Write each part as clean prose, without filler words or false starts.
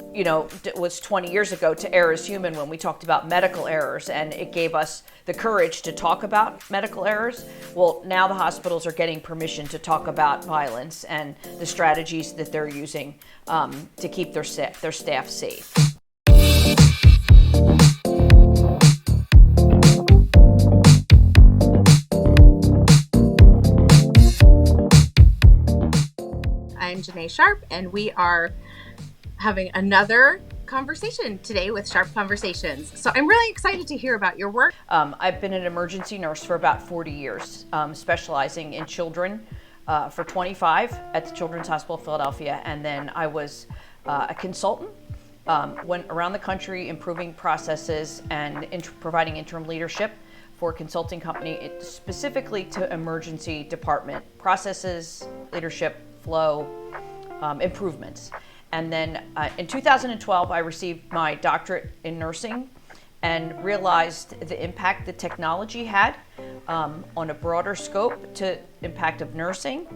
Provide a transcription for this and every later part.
was 20 years ago to err is human when we talked about medical errors, and it gave us the courage to talk about medical errors. Well, now the hospitals are getting permission to talk about violence and the strategies that they're using to keep their staff safe. I'm Janae Sharp, and we are having another conversation today with Sharp Conversations. So I'm really excited to hear about your work. I've been an emergency nurse for about 40 years, specializing in children for 25 at the Children's Hospital of Philadelphia. And then I was a consultant, went around the country improving processes and providing interim leadership for a consulting company, specifically to emergency department processes, leadership, flow, improvements. And then in 2012, I received my doctorate in nursing and realized the impact that technology had on a broader scope to impact of nursing.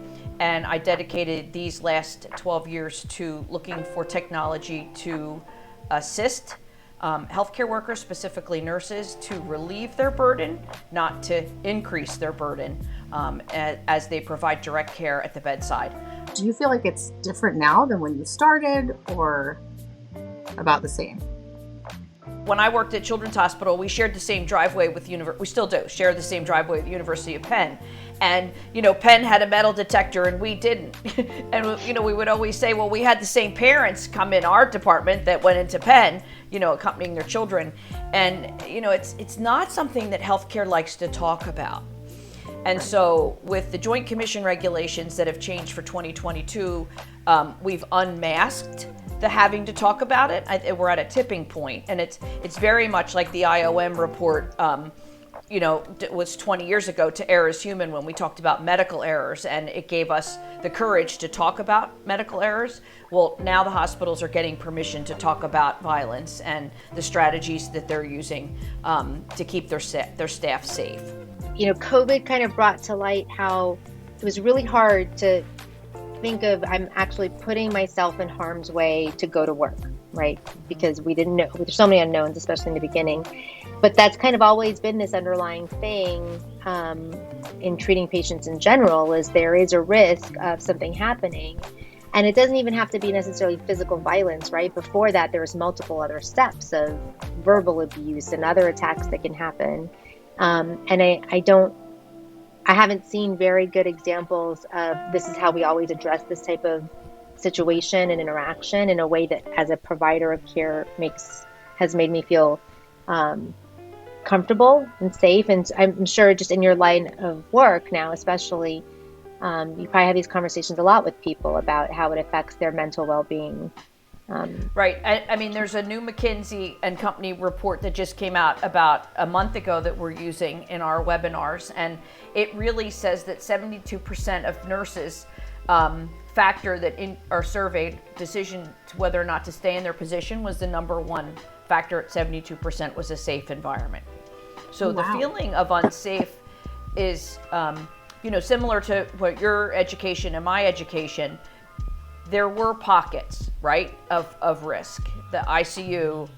And I dedicated these last 12 years to looking for technology to assist healthcare workers, specifically nurses, to relieve their burden, not to increase their burden as they provide direct care at the bedside. Do you feel like it's different now than when you started, or about the same? When I worked at Children's Hospital, we shared the same driveway with we still do, share the same driveway with the University of Penn. And, Penn had a metal detector and we didn't. And, we would always say, well, we had the same parents come in our department that went into Penn, accompanying their children. And, it's not something that healthcare likes to talk about. And so with the Joint Commission regulations that have changed for 2022, we've unmasked the having to talk about it. We're at a tipping point, and it's very much like the IOM report, was 20 years ago to err is human when we talked about medical errors, and it gave us the courage to talk about medical errors. Well, now the hospitals are getting permission to talk about violence and the strategies that they're using to keep their staff safe. COVID kind of brought to light how it was really hard to think of, I'm actually putting myself in harm's way to go to work, right? Because we didn't know, there's so many unknowns, especially in the beginning. But that's kind of always been this underlying thing in treating patients in general, is there is a risk of something happening. And it doesn't even have to be necessarily physical violence, right? Before that, there's multiple other steps of verbal abuse and other attacks that can happen. And I haven't seen very good examples of this is how we always address this type of situation and interaction in a way that, as a provider of care, has made me feel comfortable and safe. And I'm sure just in your line of work now, especially, you probably have these conversations a lot with people about how it affects their mental well-being. Right. I mean, there's a new McKinsey and Company report that just came out about a month ago that we're using in our webinars. And it really says that 72% of nurses factor that are surveyed decision to whether or not to stay in their position was the number one factor at 72% was a safe environment. So Wow. The feeling of unsafe is, similar to what your education and my education. There were pockets, right, of risk. The ICU,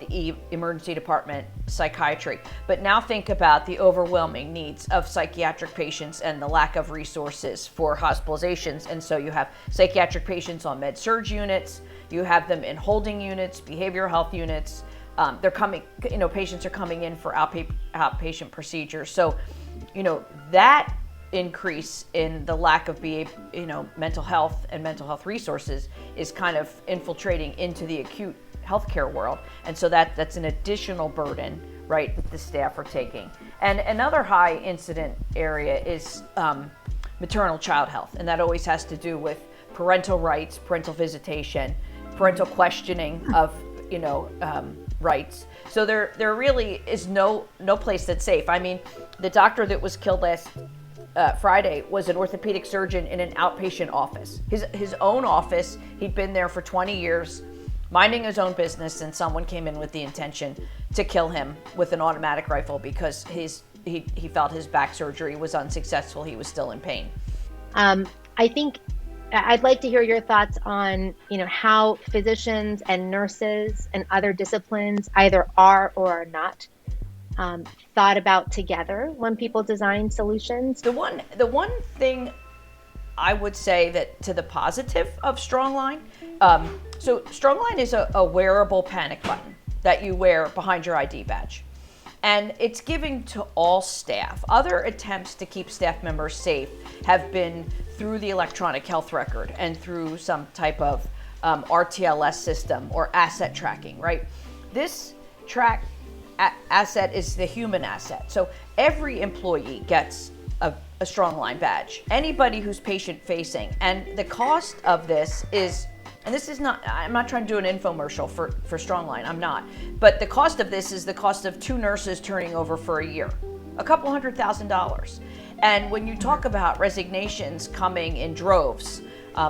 the emergency department, psychiatry. But now think about the overwhelming needs of psychiatric patients and the lack of resources for hospitalizations. And so you have psychiatric patients on med-surg units, you have them in holding units, behavioral health units. They're coming, patients are coming in for outpatient procedures. So, that increase in the lack of mental health and mental health resources is kind of infiltrating into the acute healthcare world. And so that's an additional burden, right, that the staff are taking. And another high incident area is maternal child health. And that always has to do with parental rights, parental visitation, parental questioning of, rights. So there really is no place that's safe. I mean, the doctor that was killed last Friday was an orthopedic surgeon in an outpatient office. His own office, he'd been there for 20 years, minding his own business, and someone came in with the intention to kill him with an automatic rifle because he felt his back surgery was unsuccessful. He was still in pain. I think I'd like to hear your thoughts on, how physicians and nurses and other disciplines either are or are not thought about together when people design solutions. The one thing I would say that to the positive of Strongline, so Strongline is a wearable panic button that you wear behind your ID badge. And it's giving to all staff. Other attempts to keep staff members safe have been through the electronic health record and through some type of RTLS system or asset tracking, right? This asset is the human asset. So every employee gets a Strongline badge. Anybody who's patient facing. And the cost of this is, and this is not, I'm not trying to do an infomercial for Strongline, I'm not. But the cost of this is the cost of 2 nurses turning over for a year, a couple $100,000. And when you talk about resignations coming in droves,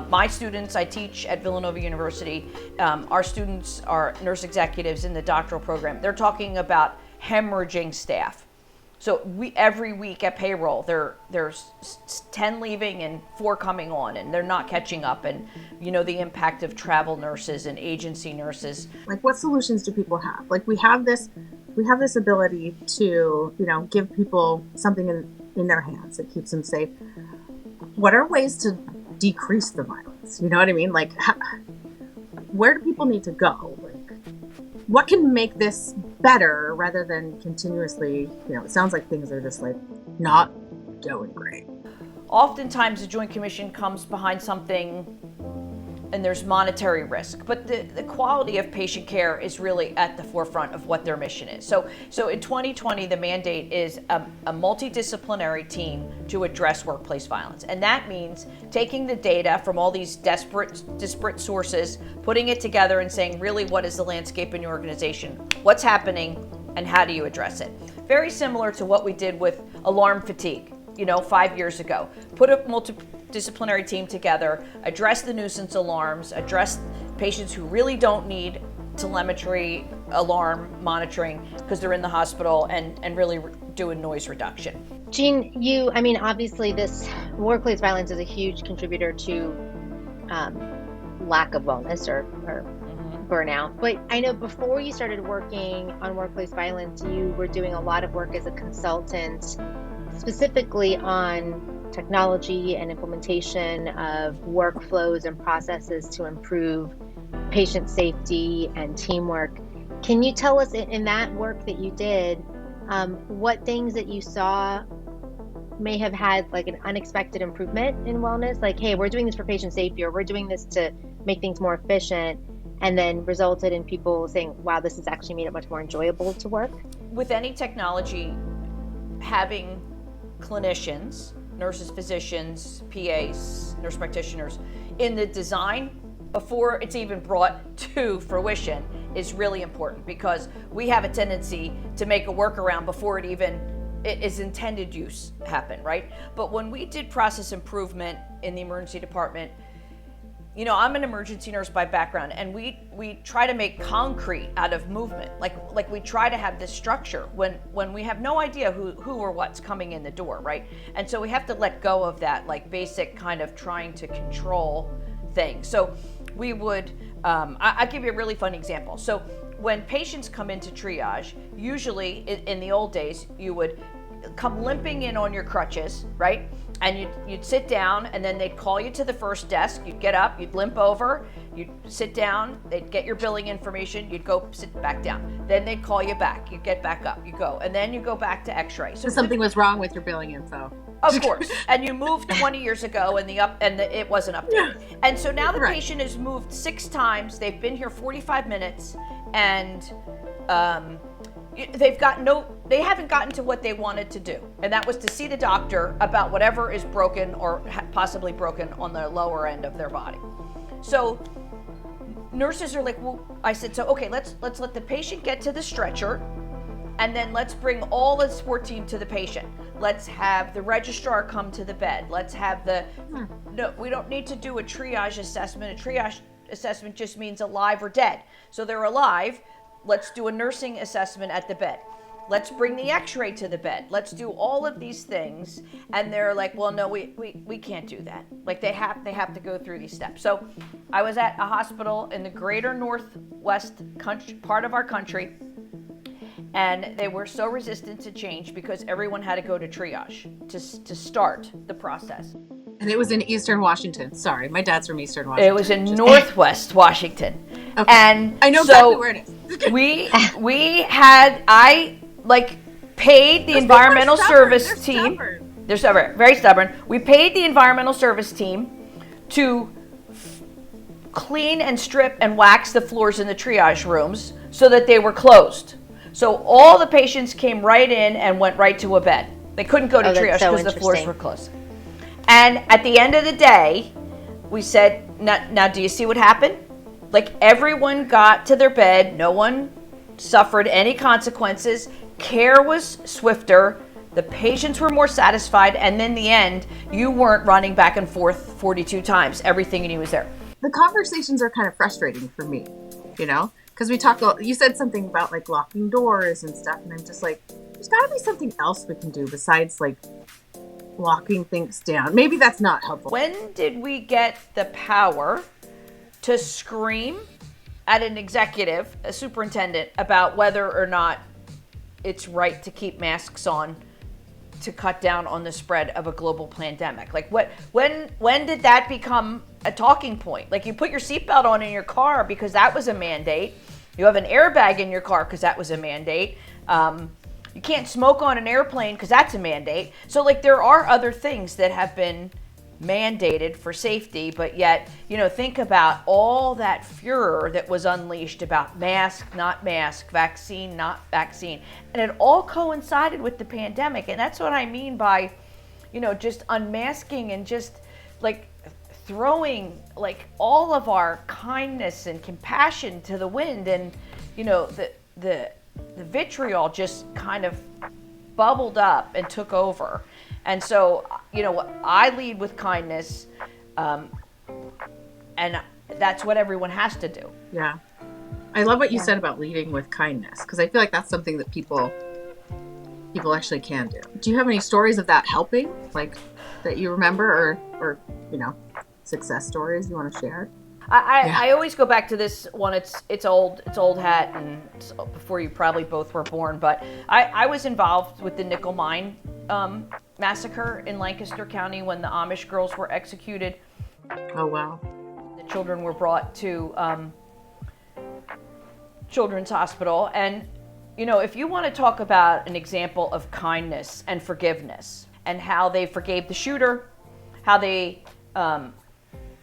my students, I teach at Villanova University, our students are nurse executives in the doctoral program. They're talking about hemorrhaging staff. So every week at payroll, there's 10 leaving and 4 coming on, and they're not catching up. And the impact of travel nurses and agency nurses. Like, what solutions do people have? Like, we have this ability to give people something in their hands that keeps them safe. What are ways to decrease the violence? You know what I mean? Like, where do people need to go? Like, what can make this better rather than continuously, it sounds like things are just like not going great. Oftentimes the Joint Commission comes behind something and there's monetary risk, but the quality of patient care is really at the forefront of what their mission is. So in 2020, the mandate is a multidisciplinary team to address workplace violence. And that means taking the data from all these disparate sources, putting it together and saying, really, what is the landscape in your organization? What's happening and how do you address it? Very similar to what we did with alarm fatigue, 5 years ago. Put a multidisciplinary team together, address the nuisance alarms, address patients who really don't need telemetry alarm monitoring because they're in the hospital, and really doing noise reduction. Jeanne, obviously this workplace violence is a huge contributor to lack of wellness or burnout. But I know before you started working on workplace violence, you were doing a lot of work as a consultant, specifically on technology and implementation of workflows and processes to improve patient safety and teamwork. Can you tell us in that work that you did, what things that you saw may have had like an unexpected improvement in wellness? Like, hey, we're doing this for patient safety, or we're doing this to make things more efficient, and then resulted in people saying, wow, this has actually made it much more enjoyable to work? With any technology, having clinicians, nurses, physicians, PAs, nurse practitioners in the design before it's even brought to fruition is really important, because we have a tendency to make a workaround before it is intended use happen, right? But when we did process improvement in the emergency department, I'm an emergency nurse by background, and we try to make concrete out of movement. Like we try to have this structure when we have no idea who or what's coming in the door, right? And so we have to let go of that like basic kind of trying to control things. So we would, I'll give you a really fun example. So when patients come into triage, usually in the old days, you would come limping in on your crutches, right? And you'd sit down, and then they'd call you to the first desk. You'd get up, you'd limp over, you'd sit down, they'd get your billing information, you'd go sit back down. Then they'd call you back, you'd get back up, you go, and then you go back to x-ray. So something was wrong with your billing info. Of course. And you moved 20 years ago, and it wasn't updated. Yeah. And so now the patient has moved 6 times, they've been here 45 minutes, and they haven't gotten to what they wanted to do, and that was to see the doctor about whatever is broken or possibly broken on the lower end of their body. So nurses are like, well, I said, so okay, let's let the patient get to the stretcher, and then let's bring all the support team to the patient. Let's have the registrar come to the bed. Let's have no, we don't need to do a triage assessment. A triage assessment just means alive or dead. So they're alive. Let's do a nursing assessment at the bed. Let's bring the x-ray to the bed. Let's do all of these things. And they're like, well, no, we can't do that. Like they have to go through these steps. So I was at a hospital in the greater northwest part of our country, and they were so resistant to change because everyone had to go to triage to start the process. And it was in Eastern Washington. Sorry, my dad's from Eastern Washington. It was in Northwest Washington. Okay. And I know so exactly where it is. I paid the environmental service team. They're stubborn, very stubborn. We paid the environmental service team to clean and strip and wax the floors in the triage rooms so that they were closed. So all the patients came right in and went right to a bed. They couldn't go to triage because the floors were closed. And at the end of the day, we said, now do you see what happened? Like everyone got to their bed. No one suffered any consequences. Care was swifter. The patients were more satisfied. And in the end, you weren't running back and forth 42 times. Everything you knew was there. The conversations are kind of frustrating for me, because you said something about like locking doors and stuff. And I'm just like, there's got to be something else we can do besides like locking things down. Maybe that's not helpful. When did we get the power to scream at an executive, a superintendent, about whether or not it's right to keep masks on to cut down on the spread of a global pandemic? Like when did that become a talking point? Like you put your seatbelt on in your car because that was a mandate. You have an airbag in your car because that was a mandate. You can't smoke on an airplane because that's a mandate. So like there are other things that have been mandated for safety, but yet, think about all that furor that was unleashed about mask, not mask, vaccine, not vaccine. And it all coincided with the pandemic. And that's what I mean by, just unmasking and just like throwing like all of our kindness and compassion to the wind. And, the vitriol just kind of bubbled up and took over. And so, I lead with kindness, and that's what everyone has to do. Yeah. I love what you said about leading with kindness, because I feel like that's something that people actually can do. Do you have any stories of that helping, like that you remember, or success stories you want to share? I always go back to this one. It's old hat, and it's before you probably both were born. But I was involved with the nickel mine massacre in Lancaster County when the Amish girls were executed. Oh wow! The children were brought to Children's Hospital, and if you want to talk about an example of kindness and forgiveness, and how they forgave the shooter, how they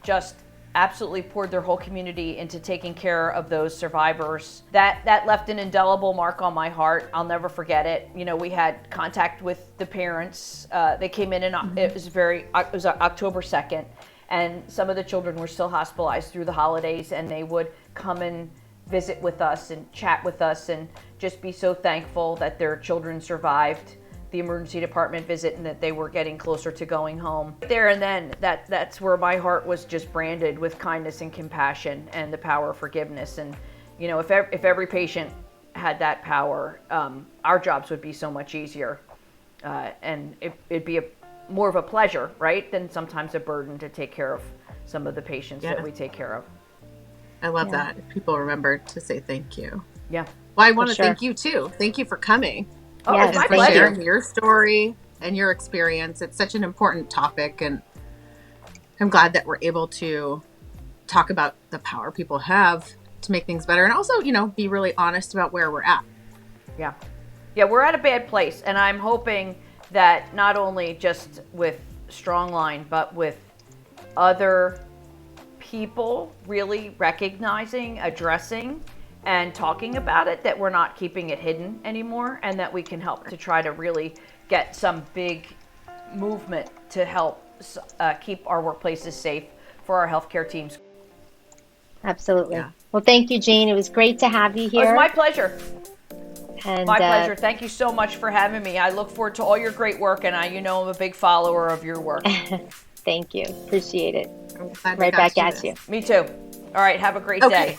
just absolutely poured their whole community into taking care of those survivors. That left an indelible mark on my heart. I'll never forget it. We had contact with the parents. They came in and it was October 2nd, and some of the children were still hospitalized through the holidays, and they would come and visit with us and chat with us and just be so thankful that their children survived the emergency department visit and that they were getting closer to going home. There and then, that's where my heart was just branded with kindness and compassion and the power of forgiveness. And if every patient had that power, our jobs would be so much easier, and it'd be more of a pleasure, right, than sometimes a burden to take care of some of the patients that we take care of. I love that. If people remember to say thank you. Yeah. Well, I want to thank you too. Thank you for coming. Oh, yes, it's my pleasure. Sharing your story and your experience. It's such an important topic, and I'm glad that we're able to talk about the power people have to make things better, and also, be really honest about where we're at. Yeah, we're at a bad place, and I'm hoping that not only just with Strongline, but with other people really recognizing, addressing, and talking about it, that we're not keeping it hidden anymore, and that we can help to try to really get some big movement to help keep our workplaces safe for our healthcare teams. Absolutely. Yeah. Well, thank you, Jeanne. It was great to have you here. It was my pleasure. And, my pleasure. Thank you so much for having me. I look forward to all your great work, and I'm a big follower of your work. Thank you. Appreciate it. Right back at you. Me too. All right. Have a great day.